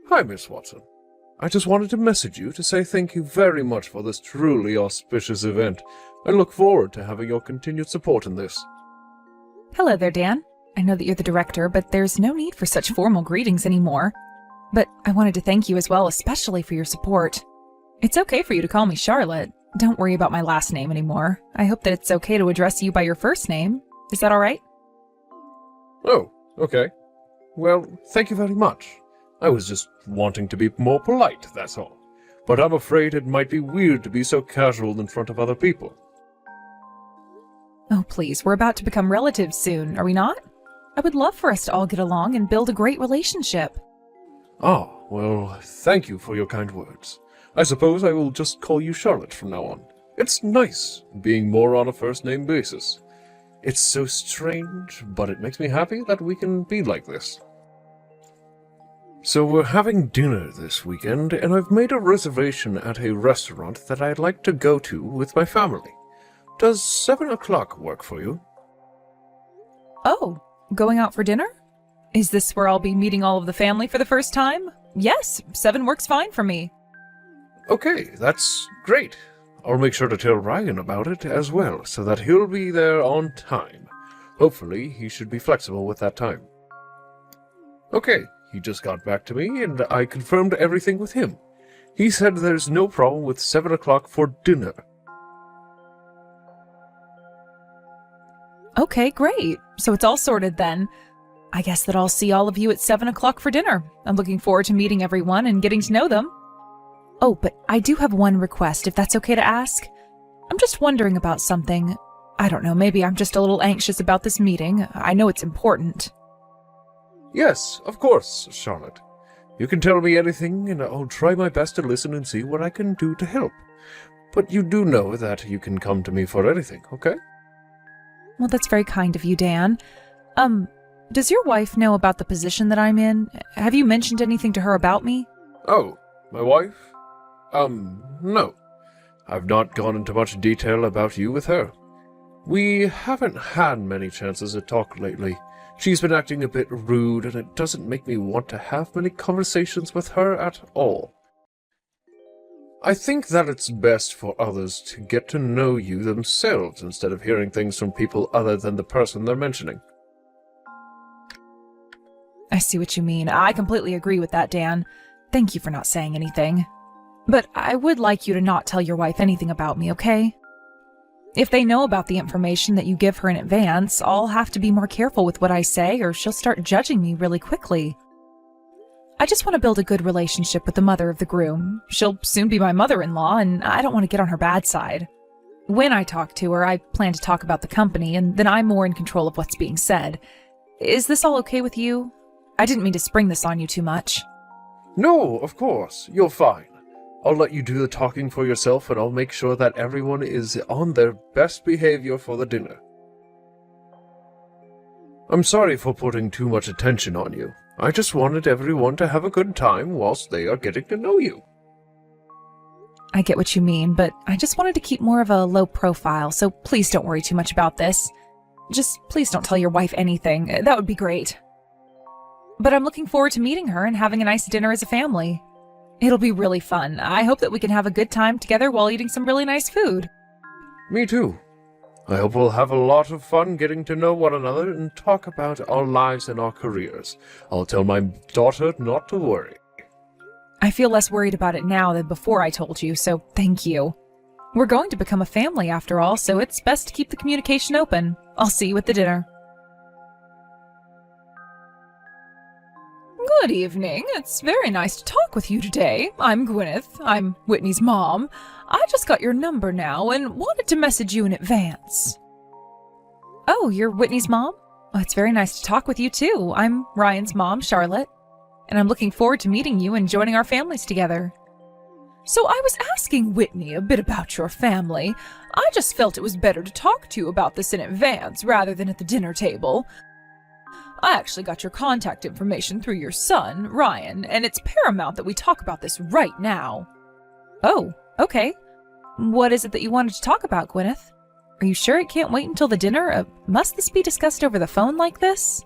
Hi, Miss Watson. I just wanted to message you to say thank you very much for this truly auspicious event. I look forward to having your continued support in this. Hello there, Dan. I know that you're the director, but there's no need for such formal greetings anymore. But I wanted to thank you as well, especially for your support. It's okay for you to call me Charlotte. Don't worry about my last name anymore. I hope that it's okay to address you by your first name. Is that all right? Oh, okay. Well, thank you very much. I was just wanting to be more polite, that's all. But I'm afraid it might be weird to be so casual in front of other people. Oh, please, we're about to become relatives soon, are we not? I would love for us to all get along and build a great relationship. Ah, well, thank you for your kind words. I suppose I will just call you Charlotte from now on. It's nice being more on a first-name basis. It's so strange, but it makes me happy that we can be like this. So we're having dinner this weekend, and I've made a reservation at a restaurant that I'd like to go to with my family. Does 7 o'clock work for you? Oh, going out for dinner? Is this where I'll be meeting all of the family for the first time? Yes, 7 works fine for me. Okay, that's great. I'll make sure to tell Ryan about it as well, so that he'll be there on time. Hopefully, he should be flexible with that time. Okay, he just got back to me, and I confirmed everything with him. He said there's no problem with 7 o'clock for dinner. Okay, great. So it's all sorted then. I guess that I'll see all of you at 7 o'clock for dinner. I'm looking forward to meeting everyone and getting to know them. Oh, but I do have one request, if that's okay to ask. I'm just wondering about something. I don't know, maybe I'm just a little anxious about this meeting. I know it's important. Yes, of course, Charlotte. You can tell me anything, and I'll try my best to listen and see what I can do to help. But you do know that you can come to me for anything, okay? Well, that's very kind of you, Dan. Does your wife know about the position that I'm in? Have you mentioned anything to her about me? Oh, my wife? No. I've not gone into much detail about you with her. We haven't had many chances to talk lately. She's been acting a bit rude, and it doesn't make me want to have many conversations with her at all. I think that it's best for others to get to know you themselves instead of hearing things from people other than the person they're mentioning. I see what you mean. I completely agree with that, Dan. Thank you for not saying anything. But I would like you to not tell your wife anything about me, okay? If they know about the information that you give her in advance, I'll have to be more careful with what I say, or she'll start judging me really quickly. I just want to build a good relationship with the mother of the groom. She'll soon be my mother-in-law, and I don't want to get on her bad side. When I talk to her, I plan to talk about the company, and then I'm more in control of what's being said. Is this all okay with you? I didn't mean to spring this on you too much. No, of course. You're fine. I'll let you do the talking for yourself, and I'll make sure that everyone is on their best behavior for the dinner. I'm sorry for putting too much attention on you. I just wanted everyone to have a good time whilst they are getting to know you. I get what you mean, but I just wanted to keep more of a low profile, so please don't worry too much about this. Just please don't tell your wife anything. That would be great. But I'm looking forward to meeting her and having a nice dinner as a family. It'll be really fun. I hope that we can have a good time together while eating some really nice food. Me too. I hope we'll have a lot of fun getting to know one another and talk about our lives and our careers. I'll tell my daughter not to worry. I feel less worried about it now than before I told you, so thank you. We're going to become a family after all, so it's best to keep the communication open. I'll see you at the dinner. Good evening. It's very nice to talk with you today. I'm Gwyneth. I'm Whitney's mom. I just got your number now and wanted to message you in advance. Oh, you're Whitney's mom? Oh, it's very nice to talk with you too. I'm Ryan's mom, Charlotte, and I'm looking forward to meeting you and joining our families together. So I was asking Whitney a bit about your family. I just felt it was better to talk to you about this in advance rather than at the dinner table. I actually got your contact information through your son, Ryan, and it's paramount that we talk about this right now. Oh, okay. What is it that you wanted to talk about, Gwyneth? Are you sure it can't wait until the dinner? Must this be discussed over the phone like this?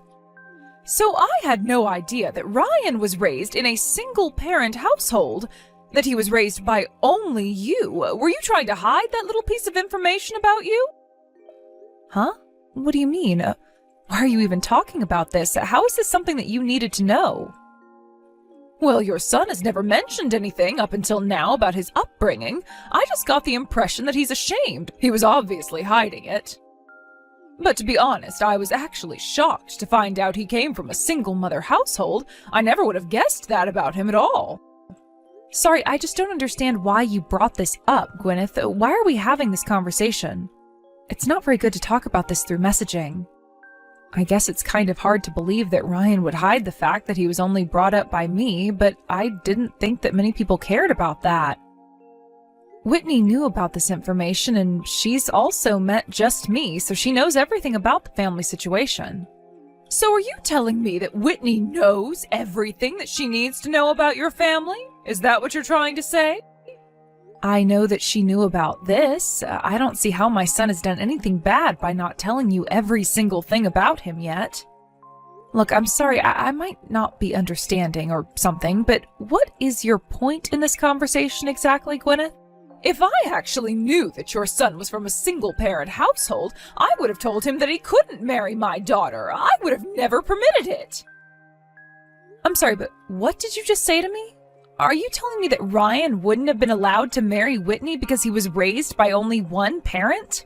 So I had no idea that Ryan was raised in a single-parent household, that he was raised by only you. Were you trying to hide that little piece of information about you? Huh? What do you mean? Why are you even talking about this? How is this something that you needed to know? Well, your son has never mentioned anything up until now about his upbringing. I just got the impression that he's ashamed. He was obviously hiding it. But to be honest, I was actually shocked to find out he came from a single-mother household. I never would have guessed that about him at all. Sorry, I just don't understand why you brought this up, Gwyneth. Why are we having this conversation? It's not very good to talk about this through messaging. I guess it's kind of hard to believe that Ryan would hide the fact that he was only brought up by me, but I didn't think that many people cared about that. Whitney knew about this information, and she's also met just me, so she knows everything about the family situation. So are you telling me that Whitney knows everything that she needs to know about your family? Is that what you're trying to say? I know that she knew about this. I don't see how my son has done anything bad by not telling you every single thing about him yet. Look, I'm sorry, I might not be understanding or something, but what is your point in this conversation exactly, Gwyneth? If I actually knew that your son was from a single-parent household, I would have told him that he couldn't marry my daughter. I would have never permitted it. I'm sorry, but what did you just say to me? Are you telling me that Ryan wouldn't have been allowed to marry Whitney because he was raised by only one parent?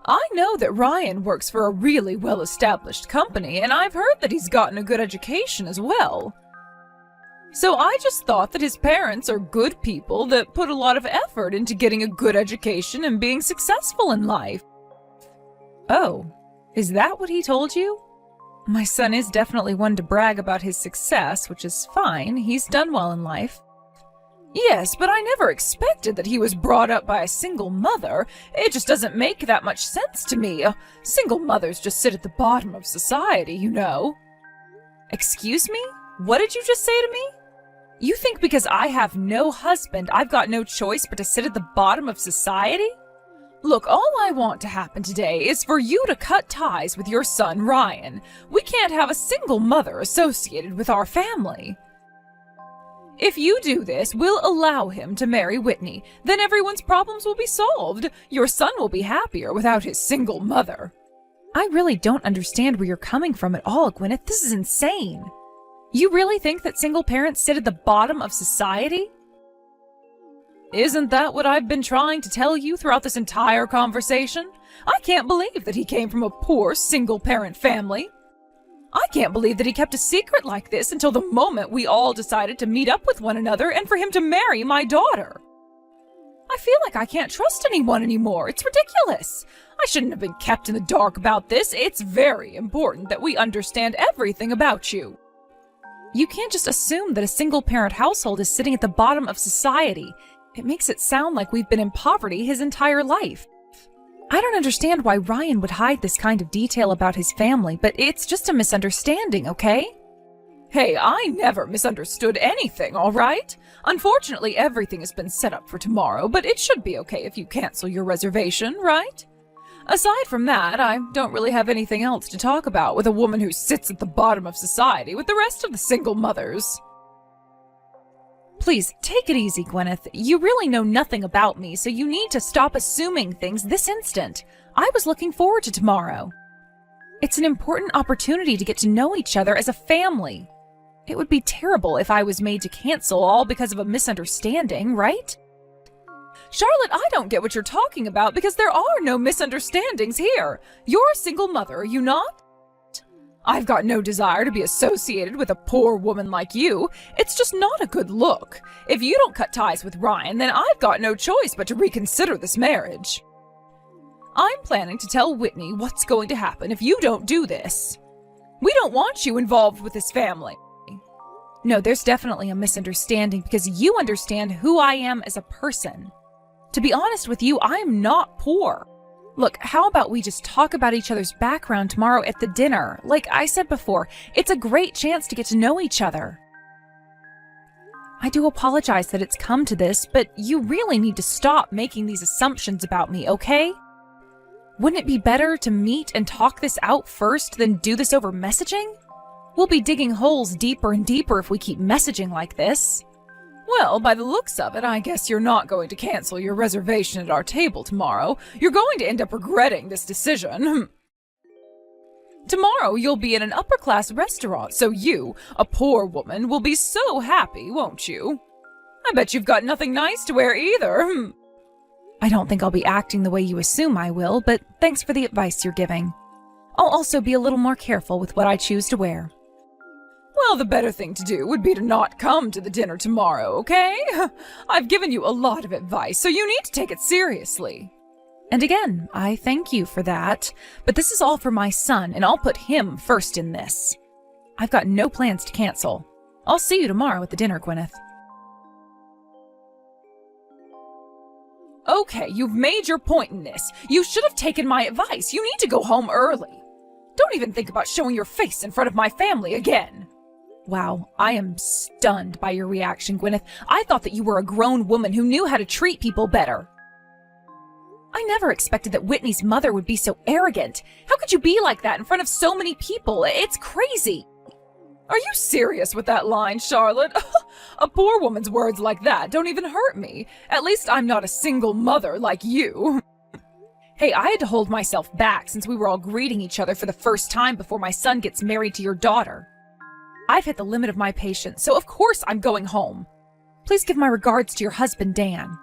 I know that Ryan works for a really well-established company, and I've heard that he's gotten a good education as well. So I just thought that his parents are good people that put a lot of effort into getting a good education and being successful in life. Oh, is that what he told you? My son is definitely one to brag about his success, which is fine. He's done well in life. Yes, but I never expected that he was brought up by a single mother. It just doesn't make that much sense to me. Single mothers just sit at the bottom of society, you know. Excuse me? What did you just say to me? You think because I have no husband, I've got no choice but to sit at the bottom of society? Look, all I want to happen today is for you to cut ties with your son, Ryan. We can't have a single mother associated with our family. If you do this, we'll allow him to marry Whitney. Then everyone's problems will be solved. Your son will be happier without his single mother. I really don't understand where you're coming from at all, Gwyneth. This is insane. You really think that single parents sit at the bottom of society? Isn't that what I've been trying to tell you throughout this entire conversation? I can't believe that he came from a poor single-parent family. I can't believe that he kept a secret like this until the moment we all decided to meet up with one another and for him to marry my daughter. I feel like I can't trust anyone anymore. It's ridiculous. I shouldn't have been kept in the dark about this. It's very important that we understand everything about you. You can't just assume that a single-parent household is sitting at the bottom of society. It makes it sound like we've been in poverty his entire life. I don't understand why Ryan would hide this kind of detail about his family, but it's just a misunderstanding, okay? Hey, I never misunderstood anything, all right? Unfortunately, everything has been set up for tomorrow, but it should be okay if you cancel your reservation, right? Aside from that, I don't really have anything else to talk about with a woman who sits at the bottom of society with the rest of the single mothers. Please, take it easy, Gwyneth. You really know nothing about me, so you need to stop assuming things this instant. I was looking forward to tomorrow. It's an important opportunity to get to know each other as a family. It would be terrible if I was made to cancel all because of a misunderstanding, right? Charlotte, I don't get what you're talking about because there are no misunderstandings here. You're a single mother, are you not? I've got no desire to be associated with a poor woman like you. It's just not a good look. If you don't cut ties with Ryan, then I've got no choice but to reconsider this marriage. I'm planning to tell Whitney what's going to happen if you don't do this. We don't want you involved with this family. No, there's definitely a misunderstanding because you understand who I am as a person. To be honest with you, I'm not poor. Look, how about we just talk about each other's background tomorrow at the dinner? Like I said before, it's a great chance to get to know each other. I do apologize that it's come to this, but you really need to stop making these assumptions about me, okay? Wouldn't it be better to meet and talk this out first than do this over messaging? We'll be digging holes deeper and deeper if we keep messaging like this. Well, by the looks of it, I guess you're not going to cancel your reservation at our table tomorrow. You're going to end up regretting this decision. Tomorrow you'll be in an upper-class restaurant, so you, a poor woman, will be so happy, won't you? I bet you've got nothing nice to wear either. I don't think I'll be acting the way you assume I will, but thanks for the advice you're giving. I'll also be a little more careful with what I choose to wear. Well, the better thing to do would be to not come to the dinner tomorrow, okay? I've given you a lot of advice, so you need to take it seriously. And again, I thank you for that, but this is all for my son, and I'll put him first in this. I've got no plans to cancel. I'll see you tomorrow at the dinner, Gwyneth. Okay, you've made your point in this. You should have taken my advice. You need to go home early. Don't even think about showing your face in front of my family again. Wow, I am stunned by your reaction, Gwyneth. I thought that you were a grown woman who knew how to treat people better. I never expected that Whitney's mother would be so arrogant. How could you be like that in front of so many people? It's crazy. Are you serious with that line, Charlotte? A poor woman's words like that don't even hurt me. At least I'm not a single mother like you. Hey, I had to hold myself back since we were all greeting each other for the first time before my son gets married to your daughter. I've hit the limit of my patience, so of course I'm going home. Please give my regards to your husband, Dan.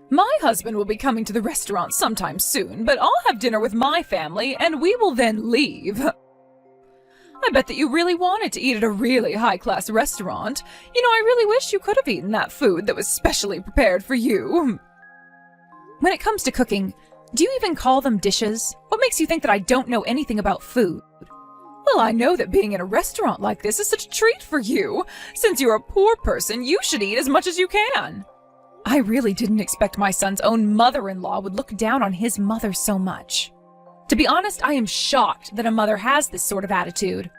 My husband will be coming to the restaurant sometime soon, but I'll have dinner with my family and we will then leave. I bet that you really wanted to eat at a really high-class restaurant. You know, I really wish you could have eaten that food that was specially prepared for you. When it comes to cooking, do you even call them dishes? What makes you think that I don't know anything about food? Well, I know that being in a restaurant like this is such a treat for you. Since you're a poor person, you should eat as much as you can. I really didn't expect my son's own mother-in-law would look down on his mother so much. To be honest, I am shocked that a mother has this sort of attitude.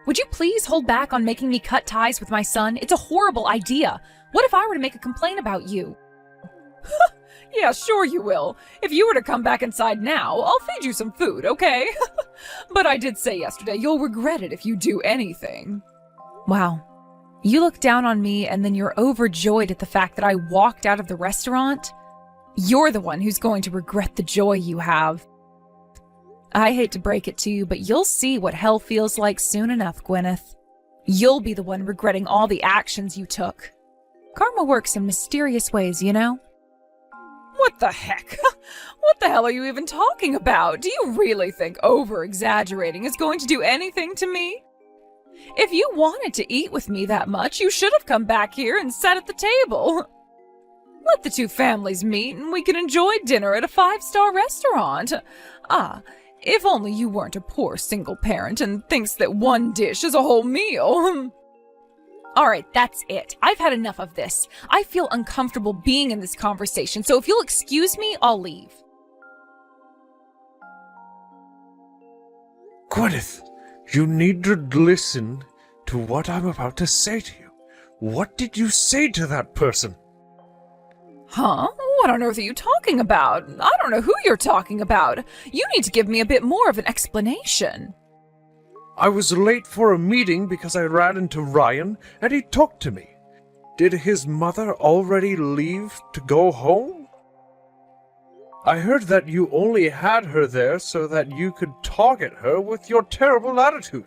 Would you please hold back on making me cut ties with my son? It's a horrible idea. What if I were to make a complaint about you? Yeah, sure you will. If you were to come back inside now, I'll feed you some food, okay? But I did say yesterday you'll regret it if you do anything. Wow. You look down on me and then you're overjoyed at the fact that I walked out of the restaurant? You're the one who's going to regret the joy you have. I hate to break it to you, but you'll see what hell feels like soon enough, Gwyneth. You'll be the one regretting all the actions you took. Karma works in mysterious ways, you know? What the heck? What the hell are you even talking about? Do you really think over-exaggerating is going to do anything to me? If you wanted to eat with me that much, you should have come back here and sat at the table. Let the two families meet and we can enjoy dinner at a 5-star restaurant. Ah, if only you weren't a poor single parent and thinks that one dish is a whole meal. All right, that's it. I've had enough of this. I feel uncomfortable being in this conversation, so if you'll excuse me, I'll leave. Gwyneth, you need to listen to what I'm about to say to you. What did you say to that person? Huh? What on earth are you talking about? I don't know who you're talking about. You need to give me a bit more of an explanation. I was late for a meeting because I ran into Ryan and he talked to me. Did his mother already leave to go home? I heard that you only had her there so that you could target her with your terrible attitude.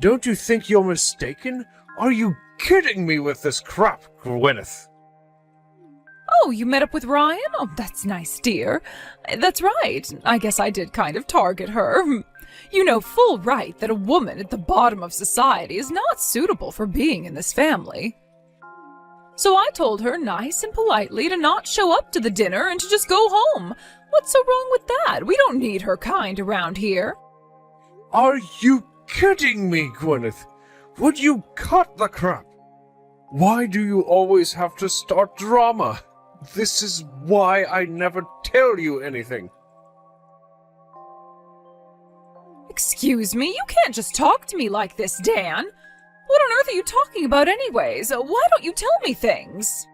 Don't you think you're mistaken? Are you kidding me with this crap, Gwyneth? Oh, you met up with Ryan? Oh, that's nice, dear. That's right. I guess I did kind of target her. You know full right that a woman at the bottom of society is not suitable for being in this family. So I told her nice and politely to not show up to the dinner and to just go home. What's so wrong with that? We don't need her kind around here. Are you kidding me, Gwyneth? Would you cut the crap? Why do you always have to start drama? This is why I never tell you anything. Excuse me, you can't just talk to me like this, Dan. What on earth are you talking about anyways? Why don't you tell me things?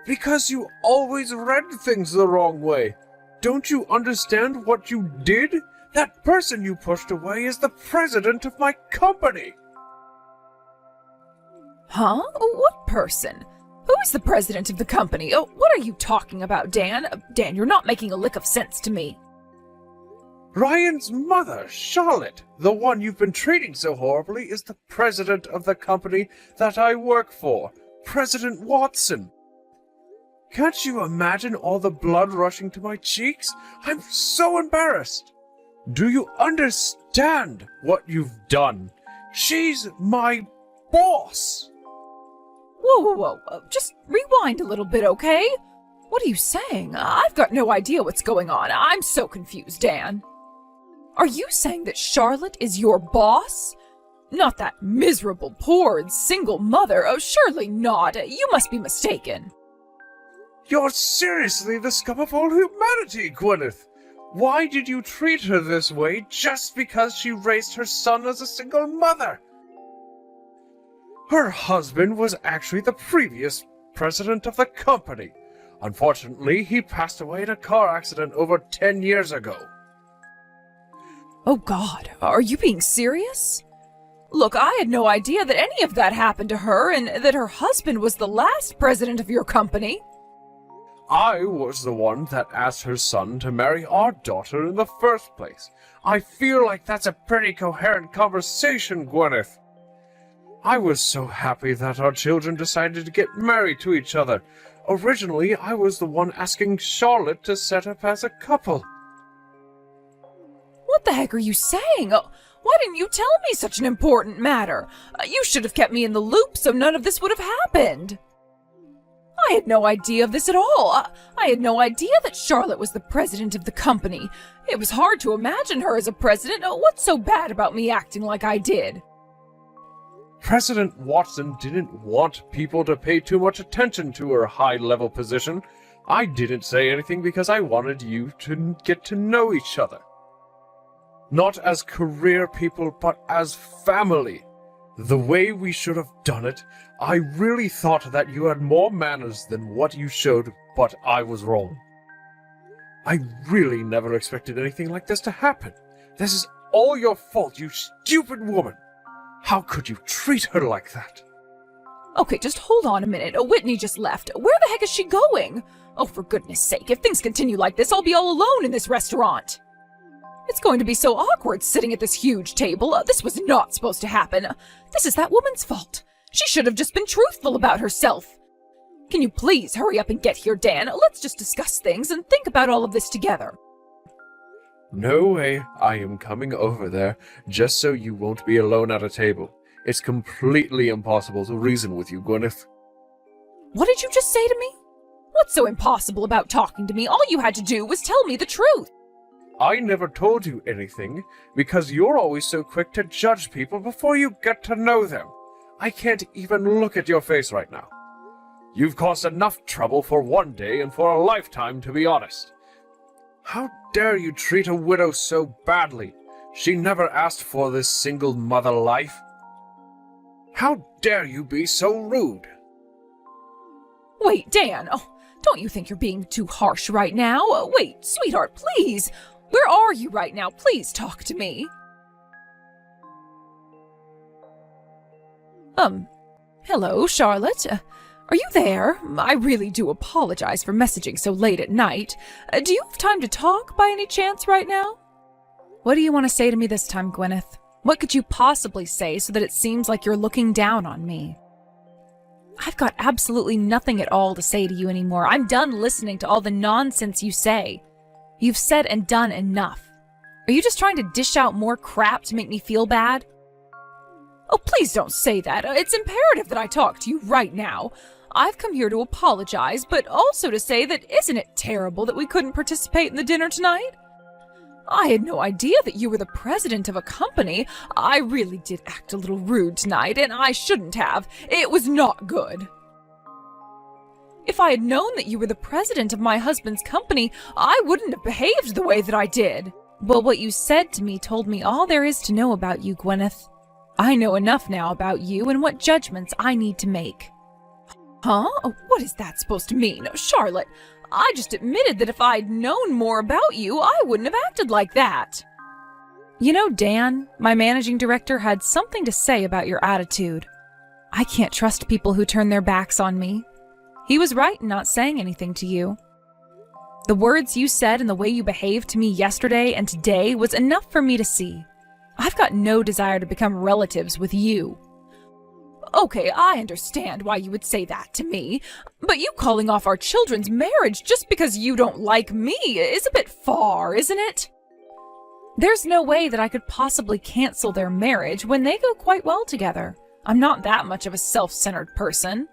Because you always read things the wrong way. Don't you understand what you did? That person you pushed away is the president of my company. Huh? What person? Who is the president of the company? Oh, what are you talking about, Dan? Dan, you're not making a lick of sense to me. Ryan's mother, Charlotte, the one you've been treating so horribly, is the president of the company that I work for, President Watson. Can't you imagine all the blood rushing to my cheeks? I'm so embarrassed. Do you understand what you've done? She's my boss. Whoa. Just rewind a little bit, okay? What are you saying? I've got no idea what's going on. I'm so confused, Dan. Are you saying that Charlotte is your boss? Not that miserable, poor, single mother. Oh, surely not. You must be mistaken. You're seriously the scum of all humanity, Gwyneth. Why did you treat her this way just because she raised her son as a single mother? Her husband was actually the previous president of the company. Unfortunately, he passed away in a car accident over 10 years ago. Oh God, are you being serious? Look, I had no idea that any of that happened to her and that her husband was the last president of your company. I was the one that asked her son to marry our daughter in the first place. I feel like that's a pretty coherent conversation, Gwyneth. I was so happy that our children decided to get married to each other. Originally, I was the one asking Charlotte to set up as a couple. What the heck are you saying? Why didn't you tell me such an important matter? You should have kept me in the loop so none of this would have happened. I had no idea of this at all. I had no idea that Charlotte was the president of the company. It was hard to imagine her as a president. What's so bad about me acting like I did? President Watson didn't want people to pay too much attention to her high-level position. I didn't say anything because I wanted you to get to know each other. Not as career people, but as family. The way we should have done it, I really thought that you had more manners than what you showed, but I was wrong. I really never expected anything like this to happen. This is all your fault, you stupid woman. How could you treat her like that? Okay, just hold on a minute. Whitney just left. Where the heck is she going? Oh, for goodness sake, if things continue like this, I'll be all alone in this restaurant. It's going to be so awkward sitting at this huge table. This was not supposed to happen. This is that woman's fault. She should have just been truthful about herself. Can you please hurry up and get here, Dan? Let's just discuss things and think about all of this together. No way. I am coming over there just so you won't be alone at a table. It's completely impossible to reason with you, Gwyneth. What did you just say to me? What's so impossible about talking to me? All you had to do was tell me the truth. I never told you anything because you're always so quick to judge people before you get to know them. I can't even look at your face right now. You've caused enough trouble for one day and for a lifetime, to be honest. How dare you treat a widow so badly? She never asked for this single mother life. How dare you be so rude? Wait, Dan, don't you think you're being too harsh right now? Wait, sweetheart, please. Where are you right now? Please talk to me. Hello, Charlotte. Are you there? I really do apologize for messaging so late at night. Do you have time to talk by any chance right now? What do you want to say to me this time, Gwyneth? What could you possibly say so that it seems like you're looking down on me? I've got absolutely nothing at all to say to you anymore. I'm done listening to all the nonsense you say. You've said and done enough. Are you just trying to dish out more crap to make me feel bad? Oh, please don't say that. It's imperative that I talk to you right now. I've come here to apologize, but also to say that isn't it terrible that we couldn't participate in the dinner tonight? I had no idea that you were the president of a company. I really did act a little rude tonight, and I shouldn't have. It was not good. If I had known that you were the president of my husband's company, I wouldn't have behaved the way that I did. Well, what you said to me told me all there is to know about you, Gwyneth. I know enough now about you and what judgments I need to make. Huh? What is that supposed to mean? Charlotte, I just admitted that if I'd known more about you, I wouldn't have acted like that. You know, Dan, my managing director had something to say about your attitude. I can't trust people who turn their backs on me. He was right in not saying anything to you. The words you said and the way you behaved to me yesterday and today was enough for me to see. I've got no desire to become relatives with you. Okay, I understand why you would say that to me, but you calling off our children's marriage just because you don't like me is a bit far, isn't it? There's no way that I could possibly cancel their marriage when they go quite well together. I'm not that much of a self-centered person.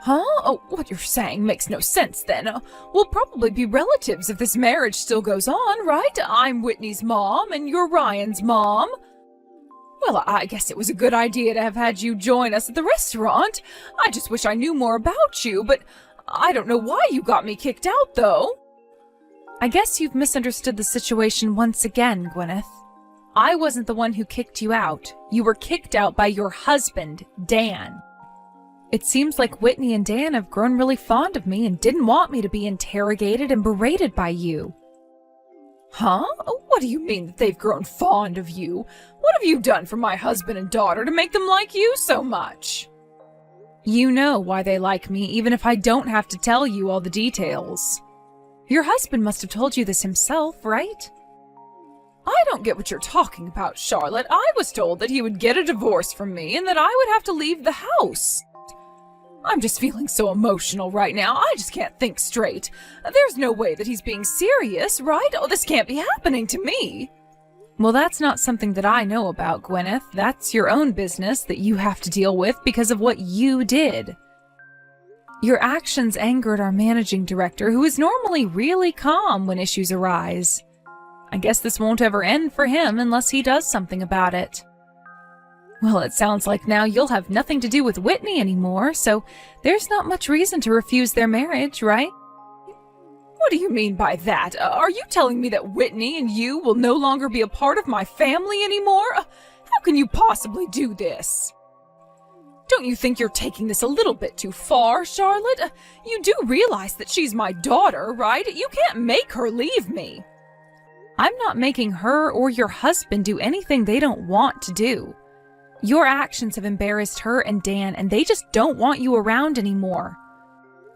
Huh? Oh, what you're saying makes no sense then. We'll probably be relatives if this marriage still goes on, right? I'm Whitney's mom and you're Ryan's mom. Well, I guess it was a good idea to have had you join us at the restaurant. I just wish I knew more about you, but I don't know why you got me kicked out, though. I guess you've misunderstood the situation once again, Gwyneth. I wasn't the one who kicked you out. You were kicked out by your husband, Dan. It seems like Whitney and Dan have grown really fond of me and didn't want me to be interrogated and berated by you. Huh? What do you mean that they've grown fond of you? What have you done for my husband and daughter to make them like you so much? You know why they like me, even if I don't have to tell you all the details. Your husband must have told you this himself, right? I don't get what you're talking about, Charlotte. I was told that he would get a divorce from me and that I would have to leave the house. I'm just feeling so emotional right now. I just can't think straight. There's no way that he's being serious, right? Oh, this can't be happening to me. Well, that's not something that I know about, Gwyneth. That's your own business that you have to deal with because of what you did. Your actions angered our managing director, who is normally really calm when issues arise. I guess this won't ever end for him unless he does something about it. Well, it sounds like now you'll have nothing to do with Whitney anymore, so there's not much reason to refuse their marriage, right? What do you mean by that? Are you telling me that Whitney and you will no longer be a part of my family anymore? How can you possibly do this? Don't you think you're taking this a little bit too far, Charlotte? You do realize that she's my daughter, right? You can't make her leave me. I'm not making her or your husband do anything they don't want to do. Your actions have embarrassed her and Dan, and they just don't want you around anymore.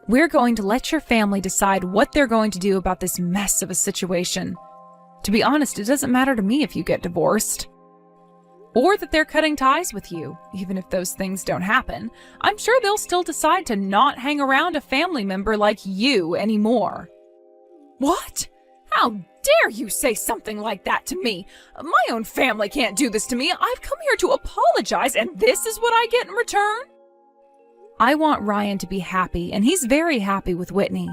We're going to let your family decide what they're going to do about this mess of a situation. To be honest, it doesn't matter to me if you get divorced. Or that they're cutting ties with you, even if those things don't happen. I'm sure they'll still decide to not hang around a family member like you anymore. What? How dare you say something like that to me? My own family can't do this to me. I've come here to apologize, and this is what I get in return? I want Ryan to be happy, and he's very happy with Whitney.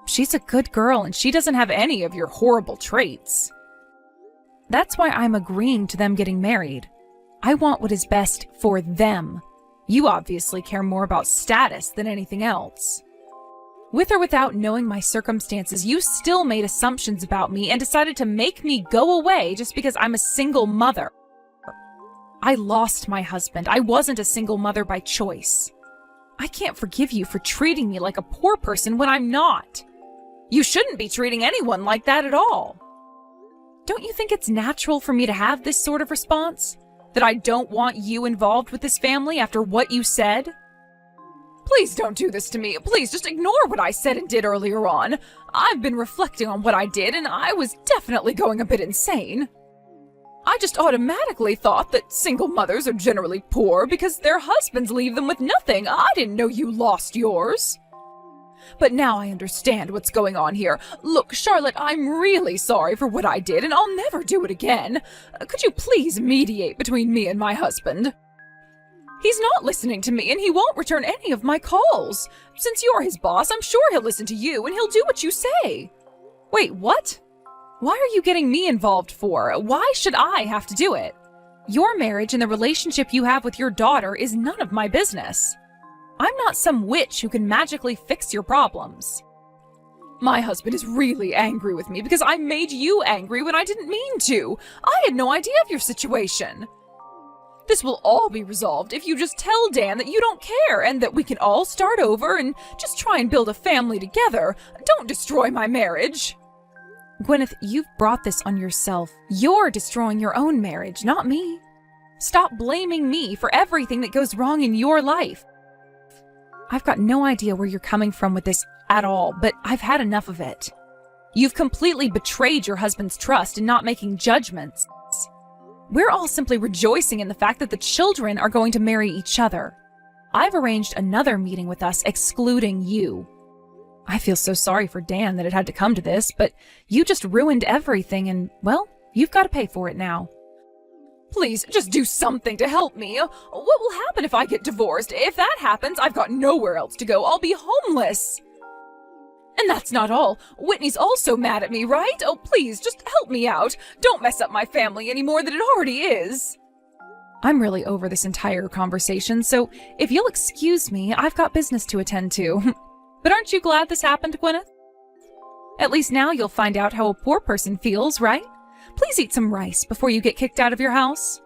She's a good girl, and she doesn't have any of your horrible traits. That's why I'm agreeing to them getting married. I want what is best for them. You obviously care more about status than anything else. With or without knowing my circumstances, you still made assumptions about me and decided to make me go away just because I'm a single mother. I lost my husband. I wasn't a single mother by choice. I can't forgive you for treating me like a poor person when I'm not. You shouldn't be treating anyone like that at all. Don't you think it's natural for me to have this sort of response? That I don't want you involved with this family after what you said? Please don't do this to me. Please just ignore what I said and did earlier on. I've been reflecting on what I did, and I was definitely going a bit insane. I just automatically thought that single mothers are generally poor because their husbands leave them with nothing. I didn't know you lost yours. But now I understand what's going on here. Look, Charlotte, I'm really sorry for what I did, and I'll never do it again. Could you please mediate between me and my husband? He's not listening to me, and he won't return any of my calls. Since you're his boss, I'm sure he'll listen to you, and he'll do what you say. Wait, what? Why are you getting me involved for? Why should I have to do it? Your marriage and the relationship you have with your daughter is none of my business. I'm not some witch who can magically fix your problems. My husband is really angry with me because I made you angry when I didn't mean to. I had no idea of your situation. This will all be resolved if you just tell Dan that you don't care and that we can all start over and just try and build a family together. Don't destroy my marriage. Gwyneth, you've brought this on yourself. You're destroying your own marriage, not me. Stop blaming me for everything that goes wrong in your life. I've got no idea where you're coming from with this at all, but I've had enough of it. You've completely betrayed your husband's trust in not making judgments. We're all simply rejoicing in the fact that the children are going to marry each other. I've arranged another meeting with us excluding you. I feel so sorry for Dan that it had to come to this, but you just ruined everything and, well, you've got to pay for it now. Please, just do something to help me. What will happen if I get divorced? If that happens, I've got nowhere else to go. I'll be homeless. And that's not all. Whitney's also mad at me, right? Oh, please, just help me out. Don't mess up my family any more than it already is. I'm really over this entire conversation, so if you'll excuse me, I've got business to attend to. But aren't you glad this happened, Gwyneth? At least now you'll find out how a poor person feels, right? Please eat some rice before you get kicked out of your house.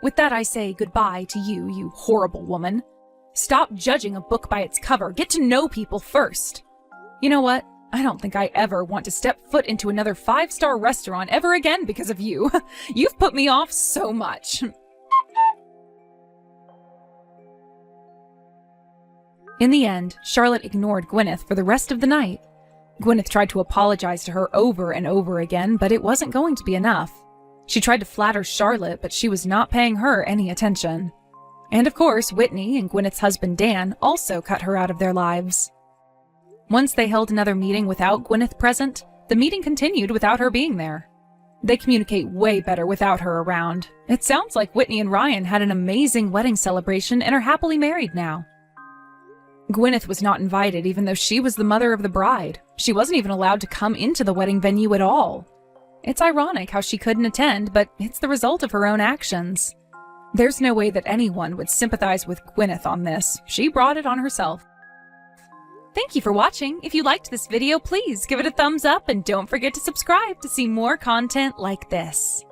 With that, I say goodbye to you, you horrible woman. Stop judging a book by its cover. Get to know people first. You know what? I don't think I ever want to step foot into another 5-star restaurant ever again because of you. You've put me off so much. In the end, Charlotte ignored Gwyneth for the rest of the night. Gwyneth tried to apologize to her over and over again, but it wasn't going to be enough. She tried to flatter Charlotte, but she was not paying her any attention. And of course, Whitney and Gwyneth's husband Dan also cut her out of their lives. Once they held another meeting without Gwyneth present, the meeting continued without her being there. They communicate way better without her around. It sounds like Whitney and Ryan had an amazing wedding celebration and are happily married now. Gwyneth was not invited even though she was the mother of the bride. She wasn't even allowed to come into the wedding venue at all. It's ironic how she couldn't attend, but it's the result of her own actions. There's no way that anyone would sympathize with Gwyneth on this. She brought it on herself. Thank you for watching. If you liked this video, please give it a thumbs up and don't forget to subscribe to see more content like this.